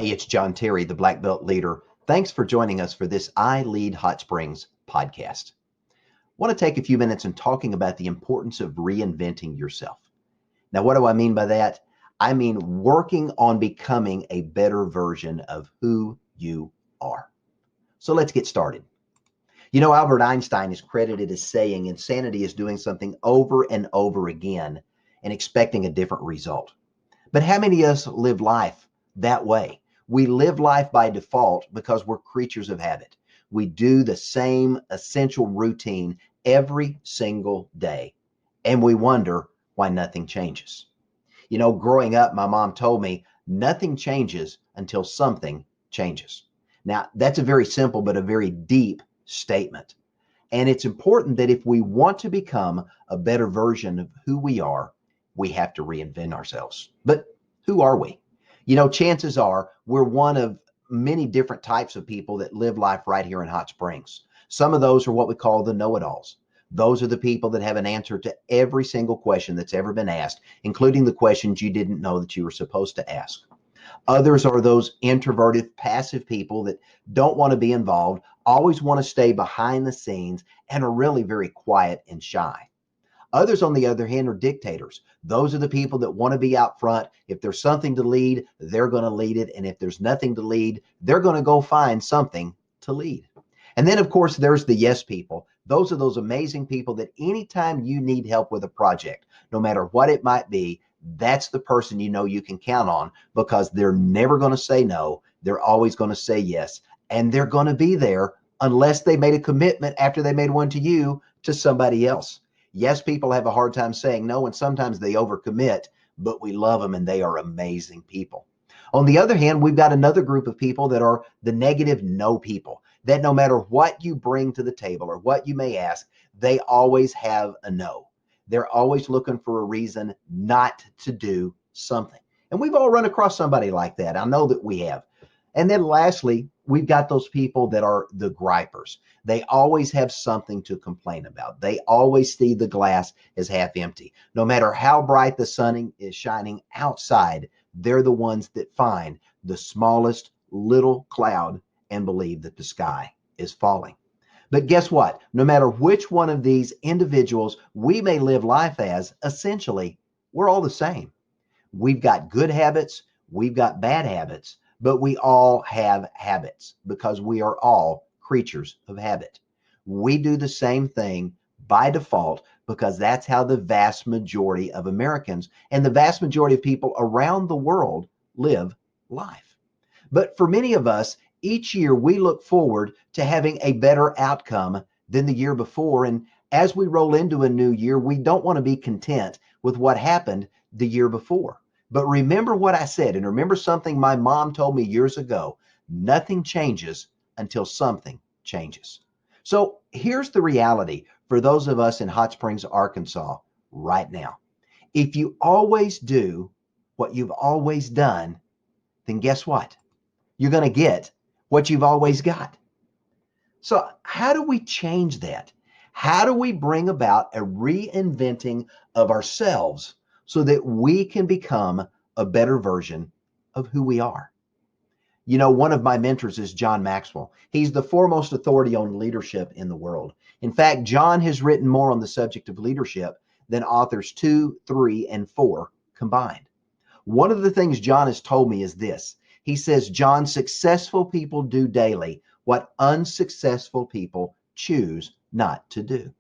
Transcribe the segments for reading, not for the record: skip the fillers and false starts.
Hey, it's John Terry, the Black Belt leader. Thanks for joining us for this I Lead Hot Springs podcast. I want to take a few minutes and talking about the importance of reinventing yourself. Now, what do I mean by that? I mean working on becoming a better version of who you are. So let's get started. You know, Albert Einstein is credited as saying insanity is doing something over and over again and expecting a different result. But how many of us live life that way? We live life by default because we're creatures of habit. We do the same essential routine every single day, and we wonder why nothing changes. You know, growing up, my mom told me nothing changes until something changes. Now, that's a very simple but a very deep statement. And it's important that if we want to become a better version of who we are, we have to reinvent ourselves. But who are we? You know, chances are we're one of many different types of people that live life right here in Hot Springs. Some of those are what we call the know-it-alls. Those are the people that have an answer to every single question that's ever been asked, including the questions you didn't know that you were supposed to ask. Others are those introverted, passive people that don't want to be involved, always want to stay behind the scenes, and are really very quiet and shy. Others, on the other hand, are dictators. Those are the people that want to be out front. If there's something to lead, they're going to lead it. And if there's nothing to lead, they're going to go find something to lead. And then, of course, there's the yes people. Those are those amazing people that anytime you need help with a project, no matter what it might be, that's the person you know you can count on because they're never going to say no. They're always going to say yes. And they're going to be there unless they made a commitment after they made one to you to somebody else. Yes, people have a hard time saying no, and sometimes they overcommit, but we love them and they are amazing people. On the other hand, we've got another group of people that are the negative no people, that no matter what you bring to the table or what you may ask, they always have a no. They're always looking for a reason not to do something. And we've all run across somebody like that. I know that we have. And then lastly, we've got those people that are the gripers. They always have something to complain about. They always see the glass as half empty. No matter how bright the sun is shining outside, they're the ones that find the smallest little cloud and believe that the sky is falling. But guess what? No matter which one of these individuals we may live life as, essentially, we're all the same. We've got good habits, we've got bad habits, but we all have habits because we are all creatures of habit. We do the same thing by default because that's how the vast majority of Americans and the vast majority of people around the world live life. But for many of us, each year we look forward to having a better outcome than the year before. And as we roll into a new year, we don't want to be content with what happened the year before. But remember what I said, and remember something my mom told me years ago. Nothing changes until something changes. So here's the reality for those of us in Hot Springs, Arkansas right now. If you always do what you've always done, then guess what? You're going to get what you've always got. So how do we change that? How do we bring about a reinventing of ourselves so that we can become a better version of who we are? You know, one of my mentors is John Maxwell. He's the foremost authority on leadership in the world. In fact, John has written more on the subject of leadership than authors 2, 3, and 4 combined. One of the things John has told me is this. He says, John, successful people do daily what unsuccessful people choose not to do.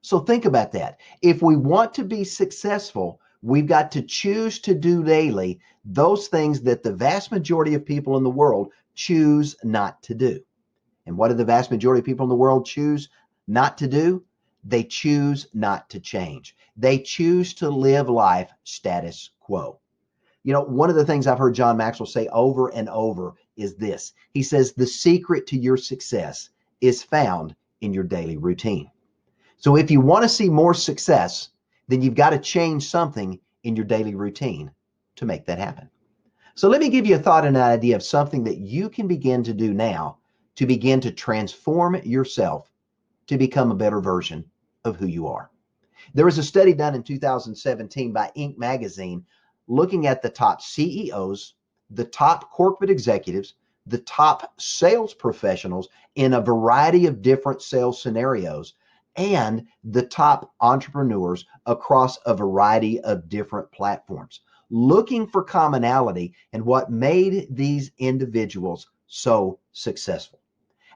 So think about that. If we want to be successful, we've got to choose to do daily those things that the vast majority of people in the world choose not to do. And what do the vast majority of people in the world choose not to do? They choose not to change. They choose to live life status quo. You know, one of the things I've heard John Maxwell say over and over is this. He says, the secret to your success is found in your daily routine. So if you want to see more success, then you've got to change something in your daily routine to make that happen. So let me give you a thought and an idea of something that you can begin to do now to begin to transform yourself to become a better version of who you are. There was a study done in 2017 by Inc. magazine looking at the top CEOs, the top corporate executives, the top sales professionals in a variety of different sales scenarios, and the top entrepreneurs across a variety of different platforms, looking for commonality and what made these individuals so successful.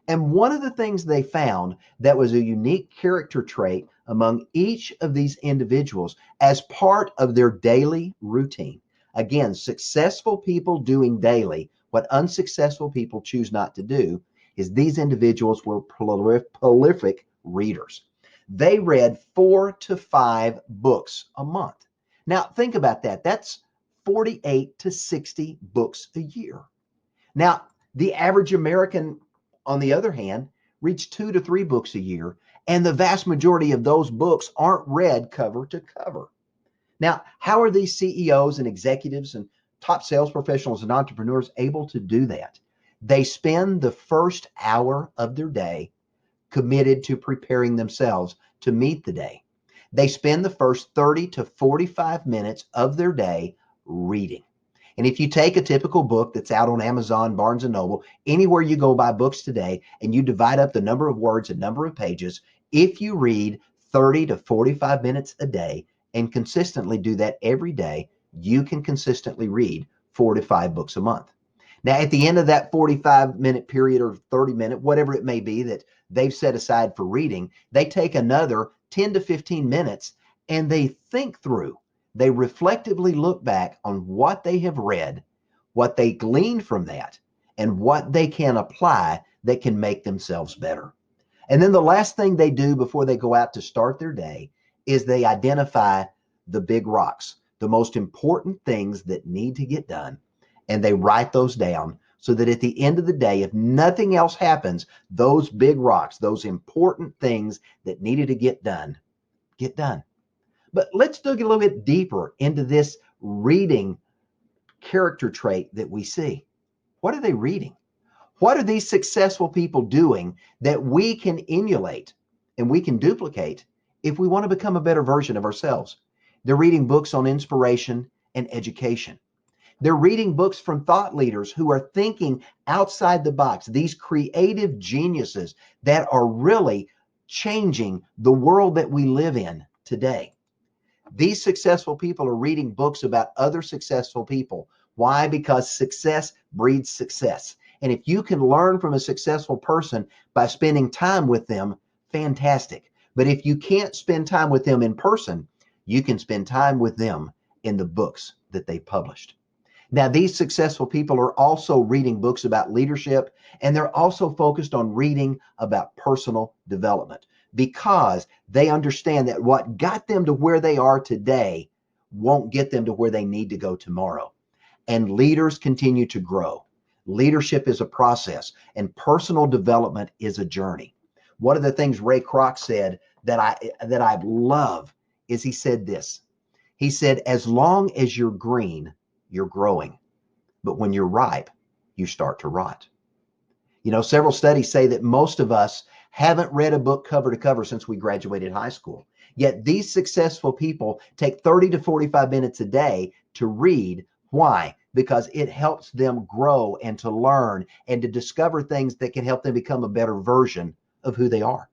And one of the things they found that was a unique character trait among each of these individuals as part of their daily routine. Again, successful people doing daily what unsuccessful people choose not to do is these individuals were prolific readers. They read 4 to 5 books a month. Now, think about that. That's 48 to 60 books a year. Now, the average American, on the other hand, reads 2 to 3 books a year, and the vast majority of those books aren't read cover to cover. Now, how are these CEOs and executives and top sales professionals and entrepreneurs able to do that? They spend the first hour of their day committed to preparing themselves to meet the day. They spend the first 30 to 45 minutes of their day reading. And if you take a typical book that's out on Amazon, Barnes and Noble, anywhere you go buy books today, and you divide up the number of words and number of pages, if you read 30 to 45 minutes a day and consistently do that every day, you can consistently read 4 to 5 books a month. Now, at the end of that 45-minute period or 30-minute, whatever it may be that they've set aside for reading, they take another 10 to 15 minutes and they think through. They reflectively look back on what they have read, what they gleaned from that, and what they can apply that can make themselves better. And then the last thing they do before they go out to start their day is they identify the big rocks, the most important things that need to get done, and they write those down so that at the end of the day, if nothing else happens, those big rocks, those important things that needed to get done, get done. But let's dig a little bit deeper into this reading character trait that we see. What are they reading? What are these successful people doing that we can emulate and we can duplicate if we want to become a better version of ourselves? They're reading books on inspiration and education. They're reading books from thought leaders who are thinking outside the box, these creative geniuses that are really changing the world that we live in today. These successful people are reading books about other successful people. Why? Because success breeds success. And if you can learn from a successful person by spending time with them, fantastic. But if you can't spend time with them in person, you can spend time with them in the books that they published. Now, these successful people are also reading books about leadership, and they're also focused on reading about personal development because they understand that what got them to where they are today won't get them to where they need to go tomorrow. And leaders continue to grow. Leadership is a process, and personal development is a journey. One of the things Ray Kroc said that I love is he said this. He said, as long as you're green, you're growing. But when you're ripe, you start to rot. You know, several studies say that most of us haven't read a book cover to cover since we graduated high school. Yet these successful people take 30 to 45 minutes a day to read. Why? Because it helps them grow and to learn and to discover things that can help them become a better version of who they are.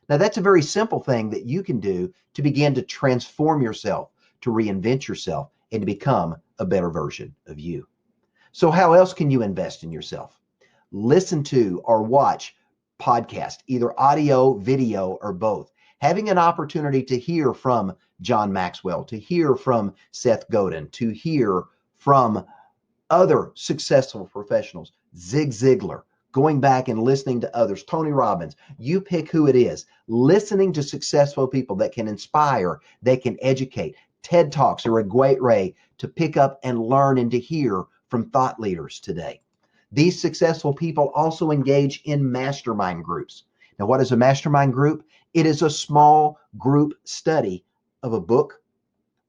Now, that's a very simple thing that you can do to begin to transform yourself, to reinvent yourself, and to become a better version of you. So how else can you invest in yourself? Listen to or watch podcasts, either audio, video, or both. Having an opportunity to hear from John Maxwell, to hear from Seth Godin, to hear from other successful professionals, Zig Ziglar, going back and listening to others, Tony Robbins, you pick who it is. Listening to successful people that can inspire, they can educate. TED Talks are a great way to pick up and learn and to hear from thought leaders today. These successful people also engage in mastermind groups. Now, what is a mastermind group? It is a small group study of a book,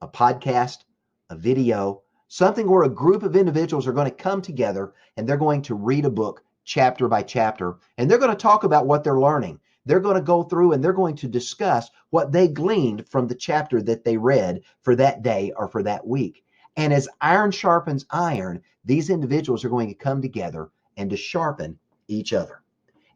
a podcast, a video, something where a group of individuals are going to come together and they're going to read a book chapter by chapter, and they're going to talk about what they're learning. They're going to go through and they're going to discuss what they gleaned from the chapter that they read for that day or for that week. And as iron sharpens iron, these individuals are going to come together and to sharpen each other.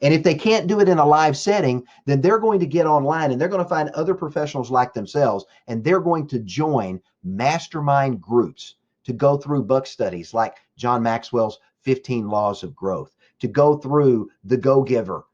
And if they can't do it in a live setting, then they're going to get online and they're going to find other professionals like themselves, and they're going to join mastermind groups to go through book studies like John Maxwell's 15 Laws of Growth, to go through The Go-Giver,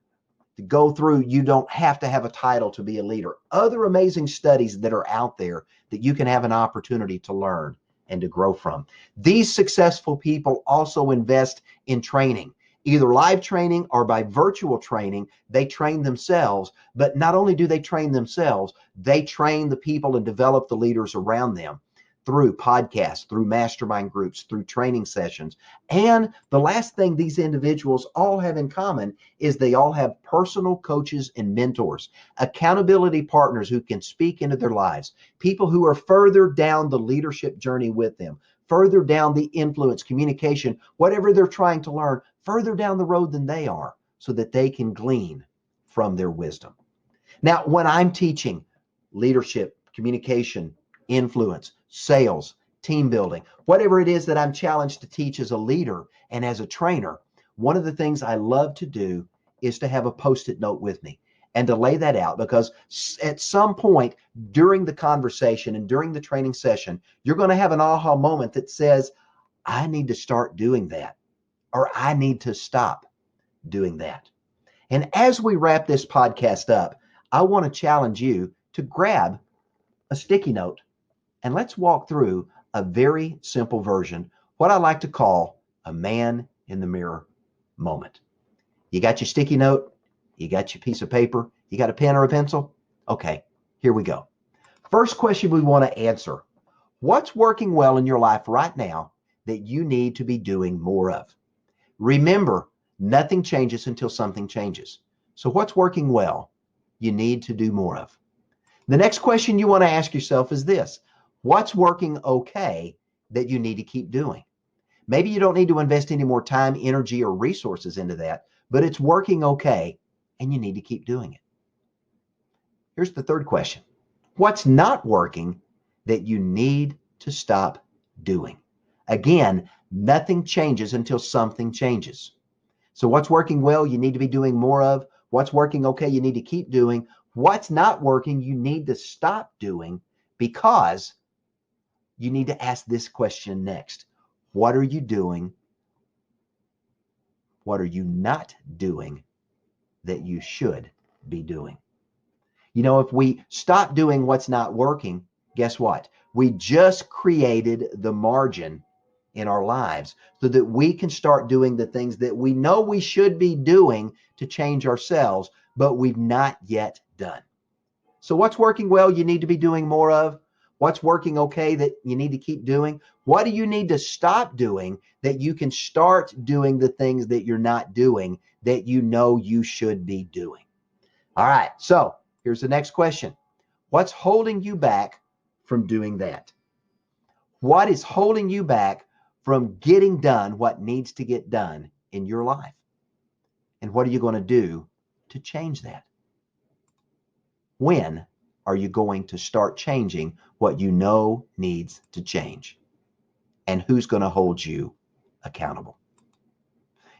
to go through You Don't Have to Have a Title to Be a Leader, other amazing studies that are out there that you can have an opportunity to learn and to grow from. These successful people also invest in training, either live training or by virtual training. They train themselves, but not only do they train themselves, they train the people and develop the leaders around them through podcasts, through mastermind groups, through training sessions. And the last thing these individuals all have in common is they all have personal coaches and mentors, accountability partners who can speak into their lives, people who are further down the leadership journey with them, further down the influence, communication, whatever they're trying to learn, further down the road than they are, so that they can glean from their wisdom. Now, when I'm teaching leadership, communication, influence, sales, team building, whatever it is that I'm challenged to teach as a leader and as a trainer, one of the things I love to do is to have a Post-it note with me and to lay that out, because at some point during the conversation and during the training session, you're going to have an aha moment that says, I need to start doing that, or I need to stop doing that. And as we wrap this podcast up, I want to challenge you to grab a sticky note and let's walk through a very simple version, what I like to call a man in the mirror moment. You got your sticky note? You got your piece of paper? You got a pen or a pencil? Okay, here we go. First question we want to answer: what's working well in your life right now that you need to be doing more of? Remember, nothing changes until something changes. So what's working well you need to do more of? The next question you want to ask yourself is this: what's working okay that you need to keep doing? Maybe you don't need to invest any more time, energy, or resources into that, but it's working okay and you need to keep doing it. Here's the third question: what's not working that you need to stop doing? Again, nothing changes until something changes. So what's working well you need to be doing more of? What's working okay you need to keep doing? What's not working you need to stop doing, because you need to ask this question next: what are you doing? What are you not doing that you should be doing? You know, if we stop doing what's not working, guess what? We just created the margin in our lives so that we can start doing the things that we know we should be doing to change ourselves, but we've not yet done. So what's working well you need to be doing more of? What's working okay that you need to keep doing? What do you need to stop doing that you can start doing the things that you're not doing that you know you should be doing? All right, so here's the next question: what's holding you back from doing that? What is holding you back from getting done what needs to get done in your life? And what are you going to do to change that? When are you going to start changing what you know needs to change? And who's going to hold you accountable?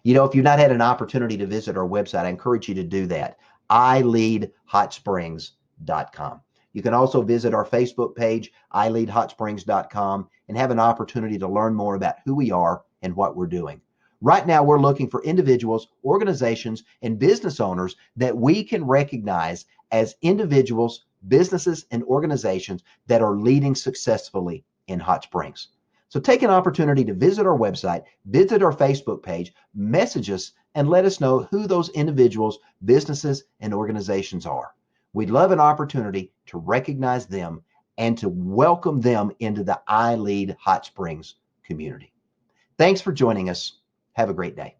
You know, if you've not had an opportunity to visit our website, I encourage you to do that. iLeadHotSprings.com. You can also visit our Facebook page, iLeadHotSprings.com, and have an opportunity to learn more about who we are and what we're doing. Right now, we're looking for individuals, organizations, and business owners that we can recognize as individuals, businesses, and organizations that are leading successfully in Hot Springs. So take an opportunity to visit our website, visit our Facebook page, message us, and let us know who those individuals, businesses, and organizations are. We'd love an opportunity to recognize them and to welcome them into the I Lead Hot Springs community. Thanks for joining us. Have a great day.